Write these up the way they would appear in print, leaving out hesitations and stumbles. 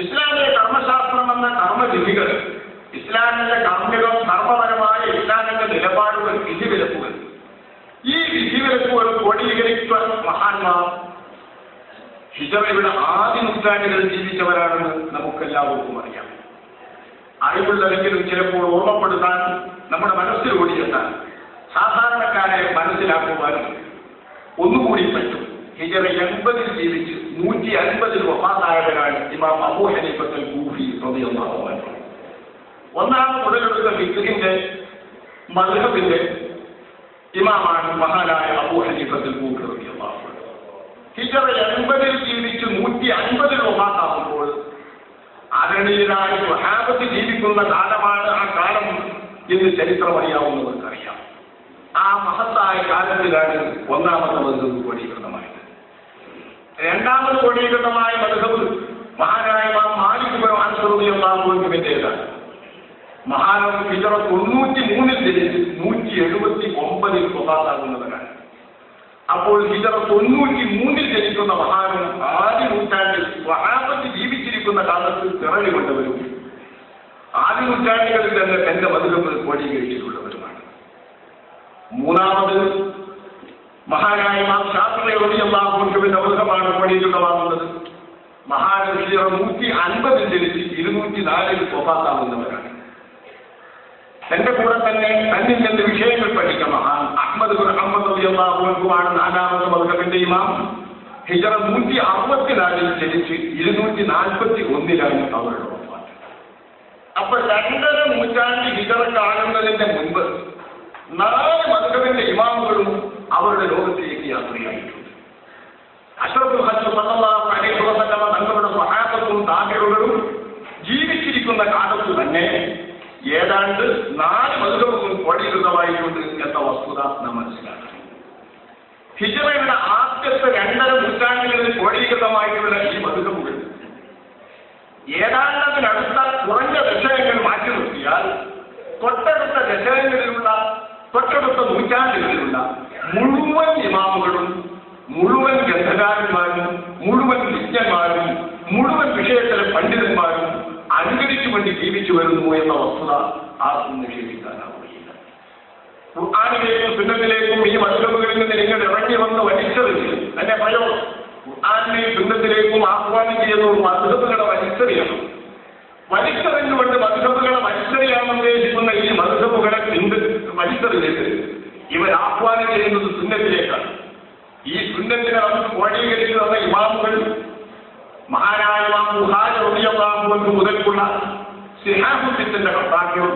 ഇസ്ലാമിക കർമ്മശാസ്ത്രം എന്ന കർമ്മവിധികൾ, ഇസ്ലാമിന്റെ കർമ്മപരമായ ഇസ്ലാമിന്റെ നിലപാടുകൾ, വിധിവിലക്കുകൾ, ഈ വിധിവിലക്കുകൾ ക്രോഡീകരിച്ച മഹാന്മാർ ഹിജറയുടെ ആദ്യ നൂറ്റാണ്ടുകളിൽ ജീവിച്ചവരാണെന്ന് നമുക്കെല്ലാവർക്കും അറിയാം. അറിവുള്ളതെങ്കിലും ചിലപ്പോൾ ഓർമ്മപ്പെടുത്താൻ, നമ്മുടെ മനസ്സിൽ ഓടിയെത്താൻ, സാധാരണക്കാരെ മനസ്സിലാക്കുവാനും ഒന്നുകൂടി പറ്റും. ഹിജറ 80 ജീവിച്ച് 150 വഫാത്തായവരാണ് ഇമാം അബൂ ഹനീഫത്തുൽ കൂഫി റളിയല്ലാഹു അൻഹു. ഒന്നാം മുതലെടുത്ത ഫിഖ്ഹിന്റെ മദ്ഹബിന്റെ ഇമാമാണ് മഹാനായ അബൂ ഹനീഫത്തുൽ കൂഫി റളിയല്ലാഹു അൻഹു. ഹിജറ 80 ജീവിച്ച് 150 വഫാത്താകുമ്പോൾ ആദരണീയരായ സ്വഹാബത്ത് ജീവിക്കുന്ന കാലമാണ് ആ കാലം എന്ന് ചരിത്രം അറിയാവുന്നവർക്കറിയാം. ആ മഹത്തായ കാലത്തിലാണ് ഒന്നാമത്തെ മദ്ഹബ് ക്രോഡീകൃതമായത്. രണ്ടാമത് ക്രോഡീകൃതമായ മദ്ഹബ് മഹാനായ ഇമാം മാലിക് ഇബ്നു അനസ് റളിയല്ലാഹു അൻഹുവിന്റേതാണ്. മഹാനവർ ഹിജറ 93 ജനിച്ച് 179 വഫാത്താകുന്നവരാണ്. അപ്പോൾ ഹിജറ 93 ജനിക്കുന്ന മഹാനും ആദ്യ നൂറ്റാണ്ടിൽ സ്വഹാബത്ത് ജീവിച്ചിരിക്കുന്ന കാലത്ത് പിറവി കൊണ്ടവരും ആദ്യ നൂറ്റാണ്ടുകളിൽ തന്നെ തന്റെ മദ്ഹബ് ക്രോഡീകരിച്ചിട്ടുള്ളവരുമാണ്. മൂന്നാമത് മഹാനായ ഇമാം ശാഫിഈ റളിയല്ലാഹു അൻഹുവിന്റെ മദ്ഹബാണ് ക്രോഡീകൃതമാകുന്നത്. മഹാനവർ ഹിജറ 150 ജനിച്ച് 204 വഫാത്താകുന്നവരാണ്. തന്റെ കൂടെ തന്നെ തന്നിൽ നിന്ന് വിഷയങ്ങൾ പഠിച്ച മഹാൻ അഹ്മദ് ബിൻ ഹംബൽ റളിയല്ലാഹു അൻഹുവാണ് നാലാമത്തെ മദ്ഹബിന്റെ ഇമാം. ഹിജറ 164 ജനിച്ച് 241 അവരുടെ വഫാത്ത്. അപ്പൊ 2.5 നൂറ്റാണ്ട് ഹിജറക്ക് ആകുന്നതിന്റെ മുൻപ് 4 മദ്ഹബിന്റെ ഇമാമുകളും അവരുടെ ലോകത്തിലേക്ക് യാത്രയായിട്ടുണ്ട്. അഷ്റഫുൽ ഖൽഖ് സല്ലല്ലാഹു അലൈഹി വസല്ലം തങ്ങളുടെ സ്വഹാബത്തും താബിഈകളും ജീവിച്ചിരിക്കുന്ന കാലത്ത് തന്നെ ഏതാണ്ട് 4 മദ്ഹബുകളും ക്രോഡീകൃതമായിട്ടുണ്ട് എന്ന വസ്തുത നാം മനസ്സിലാക്കണം. ഹിജറയുടെ ആദ്യത്തെ 2.5 നൂറ്റാണ്ടുകളിൽ ക്രോഡീകൃതമായിട്ടുള്ള ഈ മദ്ഹബുകൾ ഏതാണ്ട് അതിനടുത്ത കുറഞ്ഞ ദശകങ്ങൾ മാറ്റി നിർത്തിയാൽ തൊട്ടടുത്ത നൂറ്റാണ്ടുകളിലുള്ള മുഴുവൻ ഇമാമുകളും, മുഴുവൻ ഗ്രന്ഥകാരന്മാരും, മുഴുവൻ വിജ്ഞന്മാരും, മുഴുവൻ വിഷയത്തിലെ പണ്ഡിതന്മാരും അനുകരിച്ചു വേണ്ടി ജീവിച്ചു വരുന്നു എന്ന വസ്തുത ആർക്കും നിഷേധിക്കാനാവുകയില്ല. ഖുർആനിലേക്കും സുന്നത്തിലേക്കും ഈ മദ്ഹബുകളിൽ നിന്ന് നിങ്ങൾ ഇറങ്ങി വന്ന് വലിച്ചെറിഞ്ഞ് തന്നെ പ്രയോഗം ഖുർആനിലെയും സുന്നത്തിലേക്കും ആഹ്വാനം ചെയ്യുന്ന മദ്ഹബുകളെ വലിച്ചെറിയണം. വലിച്ചെറിഞ്ഞുകൊണ്ട് മദ്ഹബുകളെ വലിച്ചെറിയാൻ ഉദ്ദേശിക്കുന്ന ഈ മദ്ഹബുകളെ വലിച്ചെറിഞ്ഞിട്ട് ഇവർ ആഹ്വാനം ചെയ്യുന്നത് സുന്നത്തിലേക്കാണ്. ഈ സുന്നത്തിനെ നമുക്ക് ക്രോഡീകരിച്ചു തന്ന ഇമാമുകൾ മഹാനായ ഇമാം ബുഖാരി റളിയല്ലാഹു അൻഹു മുതൽക്കുള്ള സിഹാബുദ്ദീന്റെ കർത്താക്കളും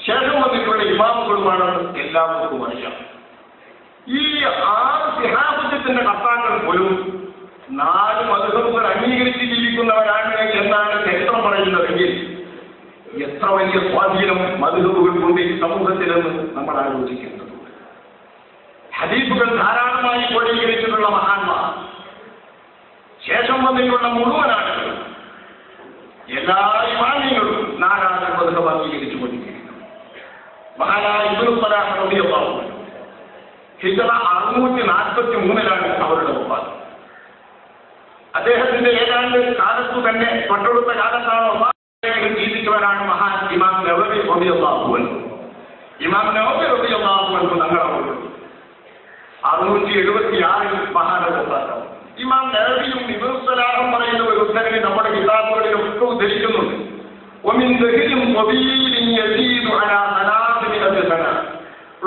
ശേഷം വന്നിട്ടുള്ള ഇമാമുകളുമാണെന്ന് എല്ലാവർക്കും അറിയാം. ഈ 6 സിഹാബുദ്ദീന്റെ കർത്താക്കൾ പോലും 4 മദ്ഹബുകൾ അംഗീകരിച്ച് ജീവിക്കുന്നവരാണ് എന്നാണ് ചരിത്രം പറയുന്നതെങ്കിൽ എത്ര വലിയ സ്വാധീനം മദ്ഹബുകൾക്കുണ്ട് ഈ സമൂഹത്തിലെന്ന് നമ്മൾ ആലോചിക്കേണ്ടതുണ്ട്. ഹദീസുകൾ ധാരാളമായി ക്രോഡീകരിച്ചിട്ടുള്ള മഹാന്മാർ, ശേഷം വന്നിട്ടുള്ള മുഴുവൻ ആളുകൾ, എല്ലാ ഇമാമിങ്ങളും 4 മദ്ഹബ് അംഗീകരിച്ചു കൊണ്ടിരിക്കുന്നു. മഹാനായ ഇബ്നു സലാഹ് റളിയല്ലാഹു അൻഹു ഹിജറ 643 അവരുടെ വഫാത്ത്. അദ്ദേഹത്തിന്റെ ഏതാണ്ട് കാലത്തു തന്നെ തൊട്ടടുത്ത കാലത്താണ് ജീവിച്ചവരാണ് മഹാൻ ഇമാം നവവി റളിയല്ലാഹു അൻഹു. ഇമാം നവവി റളിയല്ലാഹു അൻഹു തങ്ങളവർ 676 മഹാന്റെ വഫാത്താണ്. ഇമാം നവവിയും ഇബ്നു സലാഹും പറയുന്ന ഒരു ഉദ്ധരണി നമ്മുടെ കിതാബുകളിലൊക്കെ ഉദ്ധരിക്കുന്നുണ്ട്. ومن ذهل طويل يزيد على 300 سنة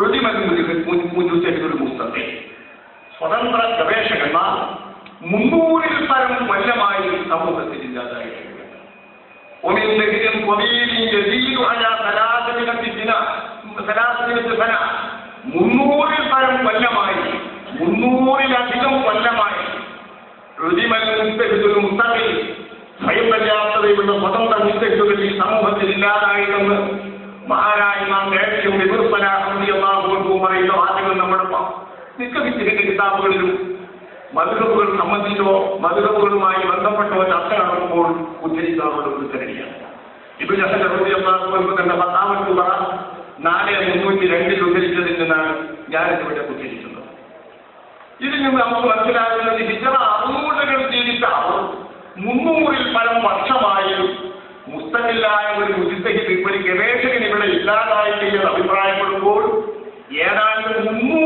علم المجتهد المستقيم. സ്വതന്ത്ര ഗവേഷകന്മാർ 300-ൽ പരം കൊല്ലമായി സമൂഹത്തിൽ ഇല്ലാതായിട്ടുണ്ട്. ومن ذهل طويل يزيد على 300 سنة 300-ൽ പരം കൊല്ലമായി, 300-ലധികം കൊല്ലമായി സ്വയം പര്യാപ്തതയുള്ള സ്വതന്ത്ര മുസ്തഖ്ബികൾ ഈ സമൂഹത്തിൽ ഇല്ലാതായിട്ടെന്ന് മഹാനായ ഇമാം നവവിയും ഇബ്നു സലാഹ് റളിയല്ലാഹു അൻഹു പറയുന്ന വാക്കുകൾ നമ്മുടെ മിക്ക കിതാബുകളിലും മദ്ഹബുകൾ സംബന്ധിച്ചോ മദ്ഹബുകളുമായി ബന്ധപ്പെട്ടോ ചർച്ച നടക്കുമ്പോൾ ഉദ്ധരിക്കാറുള്ള ഒരു ഉദ്ധരണിയാണ്. ഇബ്നു ഹജർ റളിയല്ലാഹു അൻഹു തന്റെ ഫതാവൽ കുബറ 432 ഉദ്ധരിച്ചതിൽ നിന്നാണ് ഞാനിവിടെ ഉദ്ധരിക്കുന്നത്. ഇതിൽ നിന്ന് നമുക്ക് മനസ്സിലാകുന്നത് ഹിജറ 600 ജീവിച്ച 300-ൽ പരം വർഷമായി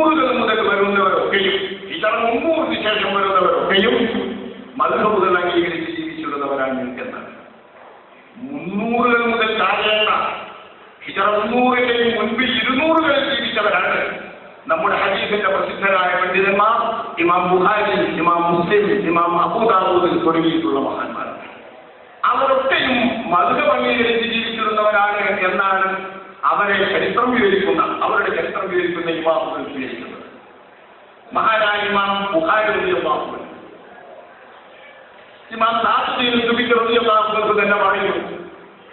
300 മുതൽ വരുന്നവരൊക്കെയും ഹിജറ 300 ശേഷം വരുന്നവരൊക്കെയും മദ്ഹബുകൾ അംഗീകരിച്ച് ജീവിച്ചിരുന്നവരാണ് എന്നാണ്. 300 മുതൽ താഴേണ്ട ഹിജറ 300 മുൻപ് 200 ജീവിച്ചവരാണ് നമ്മുടെ ഹദീസിന്റെ പ്രസിദ്ധരായ പണ്ഡിതന്മാർ ഇമാം ബുഖാരി, ഇമാം മുസ്ലിം, ഇമാം അബൂ ദാവൂദ് തുടങ്ങിയിട്ടുള്ള മഹാന്മാർ. അവരൊക്കെയും മദ്ഹബ് അംഗീകരിച്ച് ജീവിച്ചിരുന്നവരാണ് എന്നാണ് അവരുടെ ചരിത്രം വിവരിക്കുന്ന ഇമാമുകൾ വിവരിക്കുന്നത്. മഹാനായ ഇമാം ബുഖാരി റളിയല്ലാഹു അൻഹു, ഇമാം സാദിഖ് റളിയല്ലാഹു അൻഹു തന്നെ പറയുന്നു,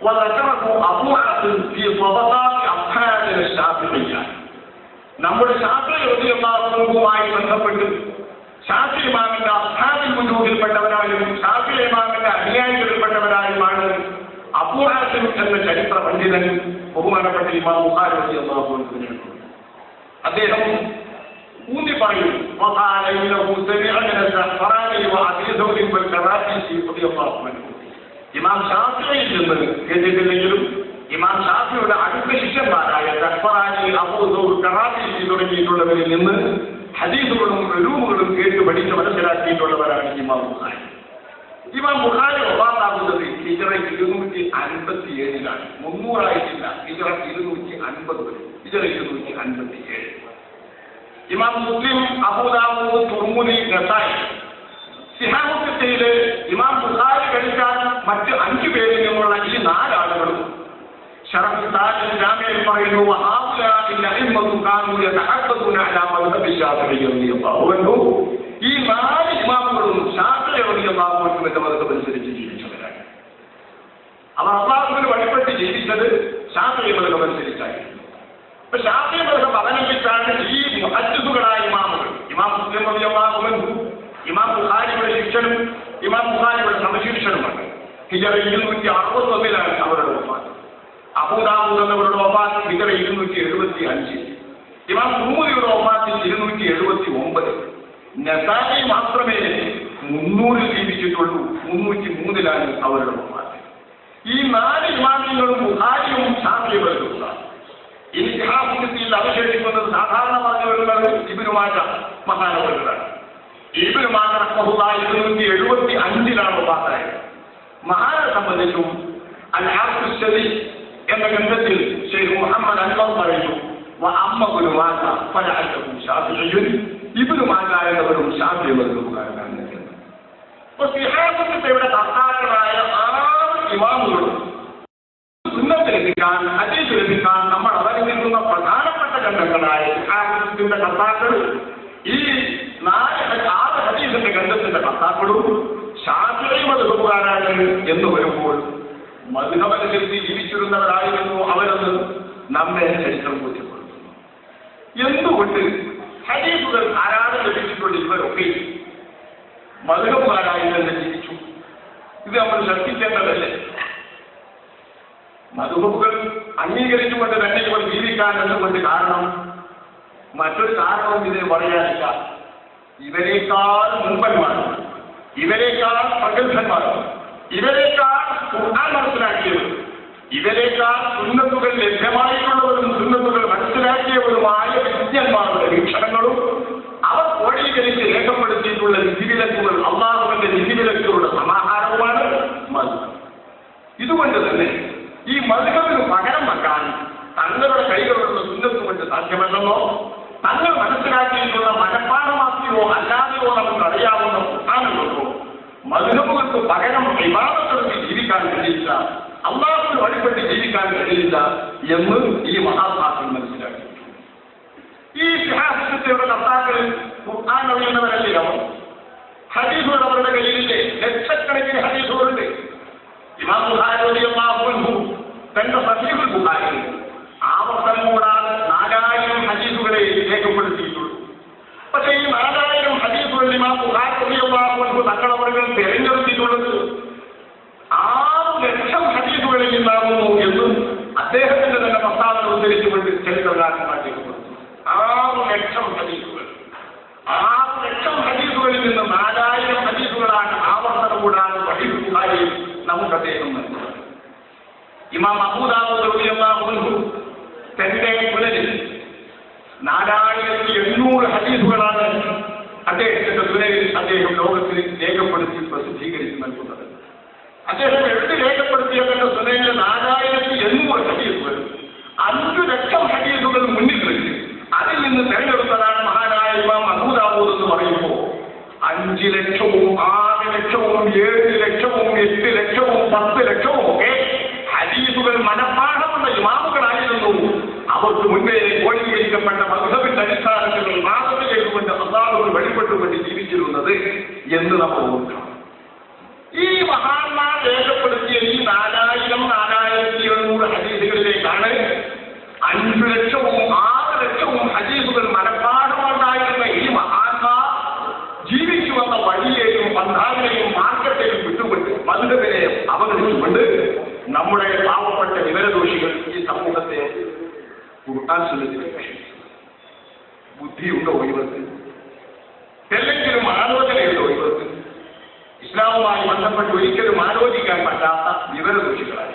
വദക്കറഹു അബൂ അബ്ദുൽ ഫീ ത്വബഖാത്തി അസ്ഹാബിൽ ശാഫിഇയ്യ. നമ്മുടെ ശാഫിഈ റളിയല്ലാഹു അൻഹുമായി ബന്ധപ്പെട്ട് ഷാഫി ഇമാമിന്റെ അസ്ഹാബുൽ വുജൂഹിൽപ്പെട്ടവരായും ഷാഫി ഇമാമിന്റെ അനുയായികളിൽപ്പെട്ടവരായുമാണ് അബൂ ഹാസിം എന്ന ചരിത്ര പണ്ഡിതൻ ബഹുമാനപ്പെട്ട ഇമാം ബുഖാരി റളിയല്ലാഹു അൻഹു. അദ്ദേഹം ഊന്നി പറയും, ഇമാം ഷാഫിഈയിൽ നിന്ന് കേട്ടിട്ടില്ലെങ്കിലും ഇമാം ഷാഫിയുടെ അടുത്ത ശിഷ്യന്മാരായ സഫറാനി, അബൂ സൗർ, ഖറാഫി തുടങ്ങിയിട്ടുള്ളവരിൽ നിന്ന് ഹദീസുകളും ഉലൂമുകളും കേട്ട് പഠിച്ച് മനസ്സിലാക്കിയിട്ടുള്ളവരാണ് ഇമാം ബുഖാരി. ഇമാം ബുഖാരി വഫാത്താകുന്നത് ഹിജറ 257 300 ആയിട്ടില്ല. ഹിജറ 250 ഹിജറ 257. ഇമാം മുസ്ലിം, അബൂ ദാവൂദ്, തുർമുദി, നസായി, സിഹാഹുൽ ഇമാം ബുഖാരി കഴിച്ചാൽ മറ്റ് 5 പേരിൽ നിന്നുള്ള ഈ 4 ആളുകളും ഷറഫ് താജ് ജാമിഅയിൽ പറയുന്നു, ഈ 4 ഇമാമുകളും ശാഫിഈ റളിയല്ലാഹു അൻഹു എന്ന മദ്ഹബനുസരിച്ച് ജീവിച്ചവരാണ്. അവർ അല്ലാഹുവിന് വഴിപ്പെട്ട് ജീവിച്ചത് ശാഫിഈ മദ്ഹബനുസരിച്ചായിരുന്നു. അപ്പൊ ശാഫിഈ മദ്ഹബ് അവലംബിച്ചാണ് ഈ മുഹദ്ദിസുകളായ ഇമാമുകൾ, ഇമാം മുസ്ലിം റളിയല്ലാഹു അൻഹു, ഇമാം ബുഖാരിയുടെ ശിഷ്യനും ഇമാം ബുഖാരിയുടെ സമശിഷ്യനുമാണ്. ഹിജറ 261 അവരുടെ വഫാത്ത്. അബൂ ദാവൂദ് എന്നവരുടെ വഫാത്ത് ഹിജറ 275. ഇമാം തുർമുദിയുടെ വഫാത്ത് 279. നസായി മാത്രമേ 300 ജീവിച്ചിട്ടുള്ളൂ. 303 അവരുടെ വഫാത്ത്. ഈ 4 ഇമാമിങ്ങളും ബുഖാരിയും ശാഫിഈ മദ്ഹബുകളാണ്. ഇനി സിഹാഹുൽ അവശേഷിക്കുന്നത് സാധാരണ പറഞ്ഞു വരുന്നത് ഇബ്നു മാജ മഹാനവറുകളാണ്. ഇബ്നു മാജ റഹ്മത്തുള്ളാഹി 275 വഫാത്തായത്. മഹാനെ സംബന്ധിച്ചും അൽ ഹാഫിദ് ശരീ എന്ന ഗ്രന്ഥത്തിൽ ശൈഖ് മുഹമ്മദ് അൻവർ പറയുന്നു, വഅമ്മ മാജ ഫലഅല്ലഹു ശാഫിഈ, ഇബ്നു മാജ എന്നവരും ശാഫിഈ മദ്ഹബുകാരനാണ്. അപ്പോൾ സിഹാഹുൽ കർത്താക്കളായ 6 ഇമാമുകളും സുന്നത്ത് ലഭിക്കാൻ, ഹദീസ് ലഭിക്കാൻ നമ്മൾ അവലംബിക്കുന്ന പ്രധാനപ്പെട്ട ഗ്രന്ഥങ്ങളായ സിഹാഹുൽ കർത്താക്കൾ, ഈ 6 ഹദീസിന്റെ ഗ്രന്ഥത്തിന്റെ കർത്താക്കളും ശാഫിഈ മദ്ഹബുകാരാണ് എന്ന് വരുമ്പോൾ മദ്ഹബനുസരിച്ച് ജീവിച്ചിരുന്നവരായിരുന്നു അവരെന്ന് നമ്മെ ചരിത്രം ബോധ്യപ്പെടുത്തുന്നു. എന്തുകൊണ്ട് ഹദീസുകൾ ധാരാളം ലഭിച്ചിട്ടുള്ള ഇവരൊക്കെ മദ്ഹബുകാരായി തന്നെ ജീവിച്ചു? ഇത് നമ്മൾ ശ്രദ്ധിക്കേണ്ടതല്ലേ? മദ്ഹബുകൾ അംഗീകരിച്ചുകൊണ്ട് തന്നെ ഇവർ ജീവിക്കാൻ എന്നുകൊണ്ട് കാരണം മറ്റൊരു കാരണവും ഇതിന് പറയാനില്ല. ഇവരെക്കാൾ മുമ്പന്മാരും ഇവരെക്കാൾ പ്രഗത്ഭന്മാരും ഇവരെക്കാൾ ഖുർആൻ മനസ്സിലാക്കിയവരും ഇവരെക്കാൾ സുന്നത്തുകൾ ലഭ്യമായിട്ടുള്ളവരും സുന്നത്തുകൾ മനസ്സിലാക്കിയവരുമായ വിദ്യന്മാരുടെ വീക്ഷണങ്ങളും അവർ കോടീകരിച്ച് രേഖപ്പെടുത്തിയിട്ടുള്ള വിധിവിലക്കുകൾ, അല്ലാഹുവിന്റെ വിധിവിലക്കുകളുടെ സമാഹാരവുമാണ് മദ്ഹബ്. ഇതുകൊണ്ട് തന്നെ ഈ മദ്ഹബിന് പകരം വെക്കാൻ തങ്ങളുടെ കൈകളുള്ള സുന്നത്ത് കൊണ്ട് സാധ്യമല്ലെന്നോ തങ്ങൾ മനസ്സിലാക്കിയിട്ടുള്ള മനഃപ്പാഠമാക്കിയോ അല്ലാതെയോ നമുക്ക് അറിയാവുന്ന ഖുർആനുകളോ മദ്ഹബുകൾക്ക് പകരം ഇബാദത്തുകൾക്ക് ജീവിക്കാൻ കഴിയില്ല, അല്ലാഹുവിന് വഴിപ്പെട്ട് ജീവിക്കാൻ കഴിയില്ല എന്ന് ഈ മഹാത്മാക്കൾ മനസ്സിലാക്കി. ഈ സിഹാഹുൽ കർത്താക്കൾ ഖുർആൻ അറിയുന്നവരല്ലേ അവർ? ഹദീസുകൾ അവരുടെ കയ്യിലില്ലേ? ലക്ഷക്കണക്കിന് ഹദീസുകളുണ്ട്. ഇമാം ബുഖാരി റളിയല്ലാഹു അൻഹു തന്റെ സഹീഹുൽ ബുഖാരിയിൽ ആവർത്തനം കൂടാതെ 4000 ഹദീസുകളെ രേഖപ്പെടുത്തിയിട്ടുള്ളൂ. പക്ഷേ ഈ 4000 ഹദീസുകൾ ഇമാം ബുഖാരി റളിയല്ലാഹു അൻഹു തങ്ങളവர்கள் തിരഞ്ഞെടുത്തിട്ടുള്ളത് 6,00,000 ഹദീസുകളിൽ നിന്നാകുന്നു എന്നും അദ്ദേഹത്തിന്റെ തന്നെ പ്രസ്താവന ഉദ്ധരിച്ചുകൊണ്ട് ചരിത്രകാരന്മാർ രേഖപ്പെടുത്തുന്നു. 6,00,000 ഹദീസുകൾ. 6,00,000 ഹദീസുകളിൽ നിന്ന് 4000 ഹദീസുകളാണ് ആവർത്തനം കൂടാതെ സഹീഹുൽ ബുഖാരിയിൽ നമുക്ക് അദ്ദേഹം നൽകുന്നത്. ഇമാം അബൂ ദാവൂദ് റളിയല്ലാഹു അൻഹു തന്റെ പുനരിൽ 4800 200 ഹദീസുകളാണ് അദ്ദേഹത്തിന്റെ സുനനിൽ അദ്ദേഹം ലോകത്തിൽ രേഖപ്പെടുത്തി പ്രസിദ്ധീകരിച്ച് നൽകുന്നത്. അദ്ദേഹം എഴുതി രേഖപ്പെടുത്തിയതിന്റെ സുനനിലെ 4800 ഹദീസുകൾ 5 ലക്ഷം ഹദീസുകൾ മുന്നിൽ വെച്ച് അതിൽ നിന്ന് തെരഞ്ഞെടുത്തതാണ് മഹാനായ ഇമാം അബൂ ദാവൂദ് എന്ന് പറയുമ്പോൾ 5 ലക്ഷവും 6 ലക്ഷവും 7 ലക്ഷവും 8 ലക്ഷവും 10 ലക്ഷവും ഒക്കെ ഹദീസുകൾ മനഃപ്പാഠമുള്ള ഇമാമുകളായിരുന്നു. അവർക്ക് മുൻപേ കോഴീകരിക്കപ്പെട്ട മദ്ഹബിന്റെ അടിസ്ഥാനത്തിൽ മാസത്തിലേക്ക് കൊണ്ട് അല്ലാഹുവിനെ വഴിപ്പെട്ടുകൊണ്ട് ജീവിച്ചിരുന്നത് എന്ന് നമ്മൾ ഓർക്കണം. ഈ മഹാന്മാർ രേഖപ്പെടുത്തിയ ഈ 4700 ഹദീസുകളിലേക്കാണ് 5 ലക്ഷവും 6 ലക്ഷവും ഹദീസുകൾ മനഃപ്പാഠമുണ്ടായിരുന്ന ഈ മഹാന്മാർ ജീവിച്ചു വന്ന വഴിയെയും പന്ഥാവിനെയും മാർക്കറ്റിനെയും വിട്ടുകൊണ്ട് മദ്ഹബിനെയും അവഗണിച്ചുകൊണ്ട് നമ്മുടെ പാവപ്പെട്ട വിവരദോഷികൾ ഈ സമൂഹത്തെ ഖുർആൻ സുന്നത്തിലേക്ക് ബുദ്ധിയുണ്ടോ ഇവർക്ക്? എന്തെങ്കിലും ആലോചനയുണ്ടോ ഇവർക്ക്? ഇസ്ലാമുമായി ബന്ധപ്പെട്ട് ഒരിക്കലും ആലോചിക്കാൻ പറ്റാത്ത വിവരദോഷികളായി